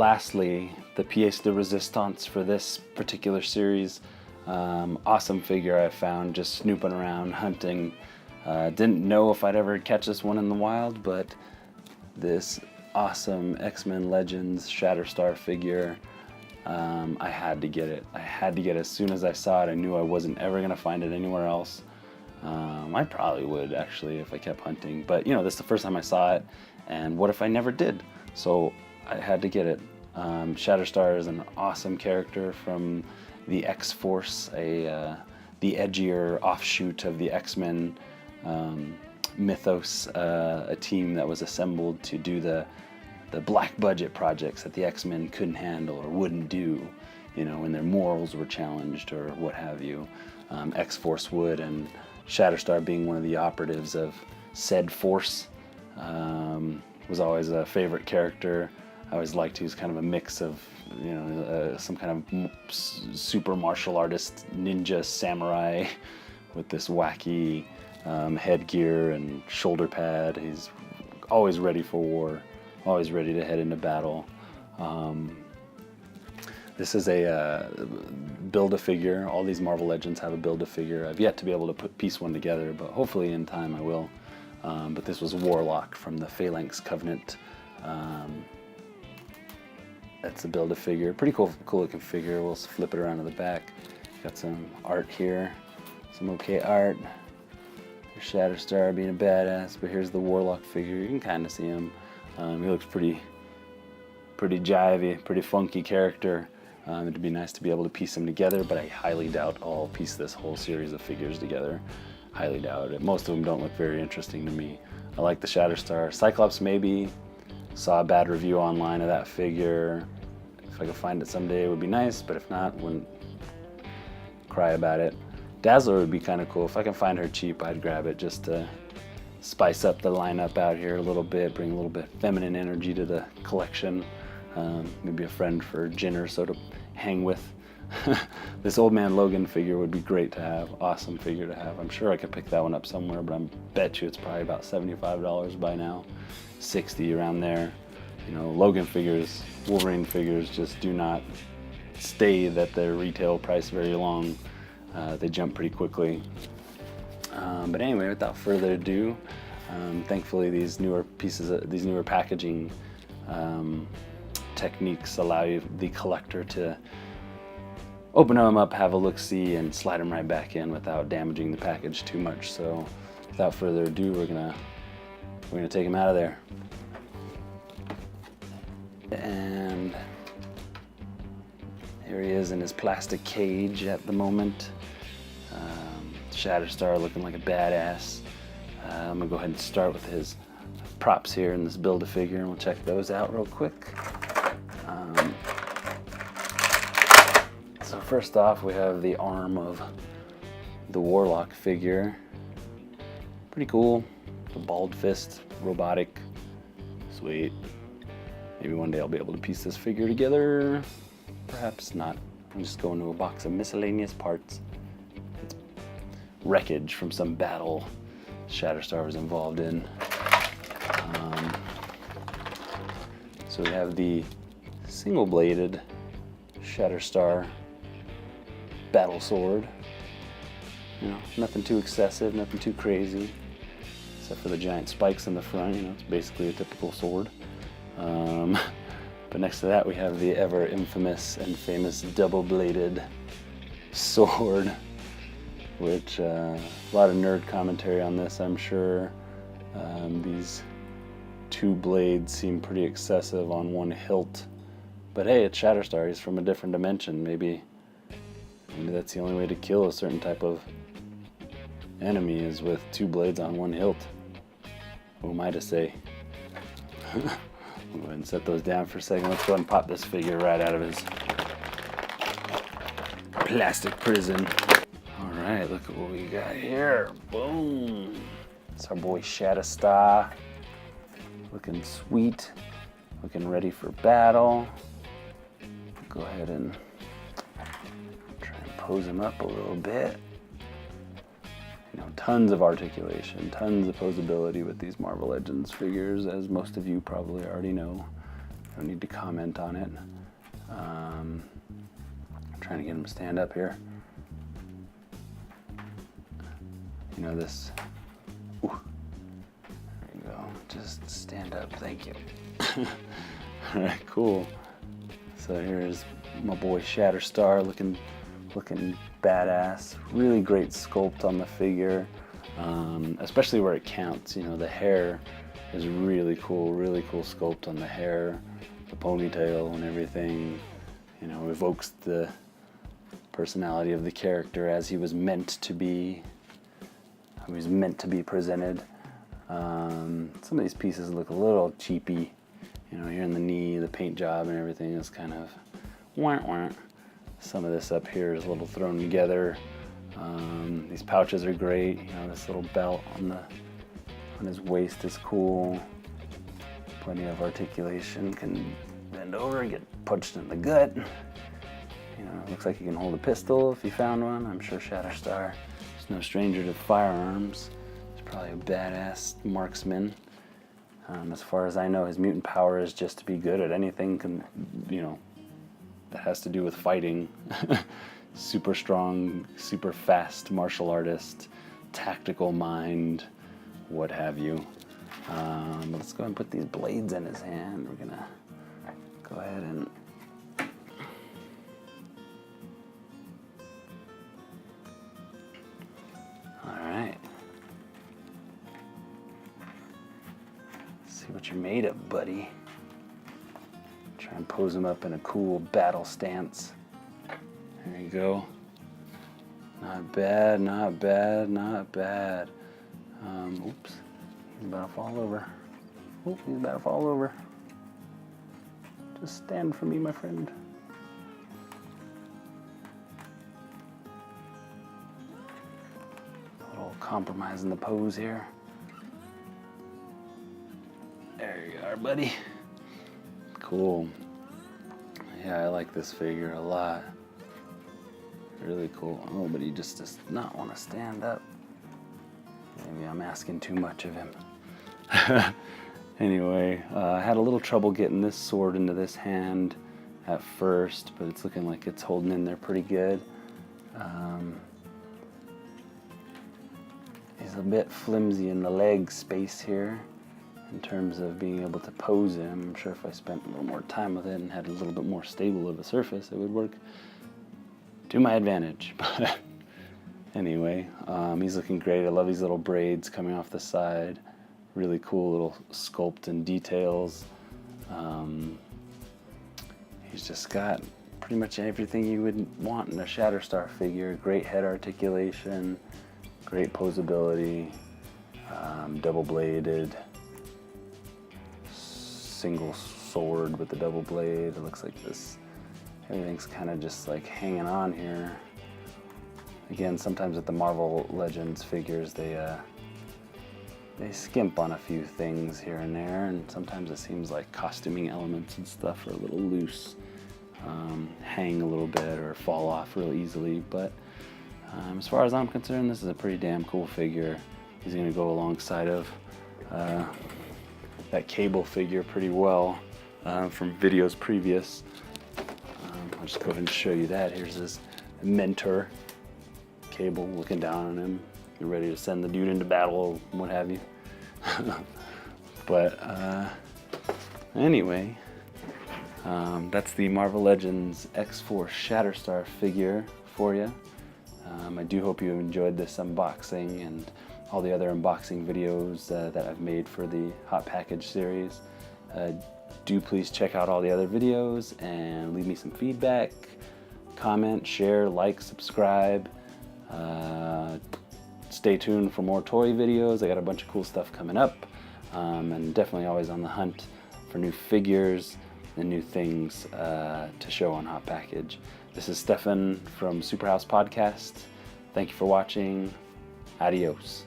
lastly, the pièce de résistance for this particular series. Awesome figure I found just snooping around, hunting. Didn't know if I'd ever catch this one in the wild, but this awesome X-Men Legends Shatterstar figure, I had to get it. I had to get it as soon as I saw it. I knew I wasn't ever going to find it anywhere else. I probably would, actually, if I kept hunting. But, you know, this is the first time I saw it, and what if I never did? So I had to get it. Shatterstar is an awesome character from the X-Force, the edgier offshoot of the X-Men mythos, a team that was assembled to do the black budget projects that the X-Men couldn't handle or wouldn't do, you know, when their morals were challenged or what have you. X-Force would, and Shatterstar, being one of the operatives of said force, was always a favorite character. I always liked he was kind of a mix of, you know, some kind of super martial artist, ninja, samurai with this wacky headgear and shoulder pad. He's always ready for war, always ready to head into battle. This is a Build-A-Figure. All these Marvel Legends have a Build-A-Figure. I've yet to be able to piece one together, but hopefully in time I will. But this was Warlock from the Phalanx Covenant. That's the Build-A-Figure. Pretty cool looking figure. We'll flip it around to the back. Got some art here, some okay art. Shatterstar being a badass, but here's the Warlock figure. You can kind of see him. He looks pretty jivey, pretty funky character. It'd be nice to be able to piece them together, but I highly doubt I'll piece this whole series of figures together. Highly doubt it. Most of them don't look very interesting to me. I like the Shatterstar. Cyclops maybe. Saw a bad review online of that figure. If I could find it someday, it would be nice, but if not, wouldn't cry about it. Dazzler would be kind of cool. If I can find her cheap, I'd grab it just to spice up the lineup out here a little bit, bring a little bit of feminine energy to the collection. Maybe a friend for Jin or so to hang with. This Old Man Logan figure would be great to have. Awesome figure to have. I'm sure I could pick that one up somewhere, but I bet you it's probably about $75 by now. 60 around there. You know, Logan figures, Wolverine figures just do not stay at their retail price very long. They jump pretty quickly. But anyway, without further ado, thankfully these newer packaging techniques allow the collector to open them up, have a look-see, and slide them right back in without damaging the package too much. So without further ado, we're gonna take him out of there. And here he is in his plastic cage at the moment. Shatterstar looking like a badass. I'm gonna go ahead and start with his props here in this Build-A-Figure, and we'll check those out real quick. So first off, we have the arm of the Warlock figure. Pretty cool. The bald fist, robotic, sweet. Maybe one day I'll be able to piece this figure together. Perhaps not. I'm just going to a box of miscellaneous parts. It's wreckage from some battle Shatterstar was involved in. So we have the single-bladed Shatterstar battle sword. You know, nothing too excessive, nothing too crazy, except for the giant spikes in the front. You know, it's basically a typical sword. But next to that, we have the ever infamous and famous double-bladed sword, which a lot of nerd commentary on this, I'm sure. These two blades seem pretty excessive on one hilt, but hey, it's Shatterstar. He's from a different dimension. Maybe that's the only way to kill a certain type of enemy, is with two blades on one hilt. Who am I to say? I'll go ahead and set those down for a second. Let's go ahead and pop this figure right out of his plastic prison. All right, look at what we got here. Boom. It's our boy Shatterstar. Looking sweet. Looking ready for battle. Go ahead and try and pose him up a little bit. You know, tons of articulation, tons of posability with these Marvel Legends figures, as most of you probably already know. don't need to comment on it. I'm trying to get him to stand up here. You know this. Ooh. There you go. Just stand up. Thank you. All right, cool. So here's my boy Shatterstar looking badass. Really great sculpt on the figure, especially where it counts. You know, the hair is really cool sculpt on the hair, the ponytail and everything. You know, evokes the personality of the character as he was meant to be. He was meant to be presented. Some of these pieces look a little cheapy. You know, here in the knee, the paint job and everything is kind of wah-wah. Some of this up here is a little thrown together. These pouches are great. You know, this little belt on his waist is cool. Plenty of articulation. Can bend over and get punched in the gut. You know, looks like he can hold a pistol if he found one. I'm sure Shatterstar is no stranger to firearms. He's probably a badass marksman. As far as I know, his mutant power is just to be good at anything, you know, that has to do with fighting. Super strong, super fast martial artist, tactical mind, what have you. Let's go ahead and put these blades in his hand. We're gonna go ahead and what you're made of, buddy. Try and pose him up in a cool battle stance. There you go. Not bad, not bad, not bad. Oops. He's about to fall over. Oh, he's about to fall over. Just stand for me, my friend. A little compromise in the pose here. There you are, buddy. Cool. Yeah, I like this figure a lot. Really cool. Oh, but he just does not want to stand up. Maybe I'm asking too much of him. Anyway, I had a little trouble getting this sword into this hand at first, but it's looking like it's holding in there pretty good. He's a bit flimsy in the leg space here in terms of being able to pose him. I'm sure if I spent a little more time with it and had a little bit more stable of a surface, it would work to my advantage. But anyway, he's looking great. I love these little braids coming off the side. Really cool little sculpt and details. He's just got pretty much everything you would want in a Shatterstar figure. Great head articulation, great posability, double-bladed, single sword with the double blade. It looks like this, everything's kind of just like hanging on here. Again, sometimes with the Marvel Legends figures, they skimp on a few things here and there, and sometimes it seems like costuming elements and stuff are a little loose, hang a little bit or fall off real easily. But as far as I'm concerned, this is a pretty damn cool figure. He's going to go alongside of that Cable figure pretty well from videos previous. I'll just go ahead and show you that. Here's his mentor, Cable, looking down on him. You're ready to send the dude into battle or what have you. But anyway, that's the Marvel Legends X-Force Shatterstar figure for you. I do hope you enjoyed this unboxing and all the other unboxing videos that I've made for the Hot Package series. Do please check out all the other videos and leave me some feedback, comment, share, like, subscribe. Stay tuned for more toy videos. I got a bunch of cool stuff coming up, and definitely always on the hunt for new figures and new things to show on Hot Package. This is Stefan from SuperHousePodcast. Thank you for watching. Adios.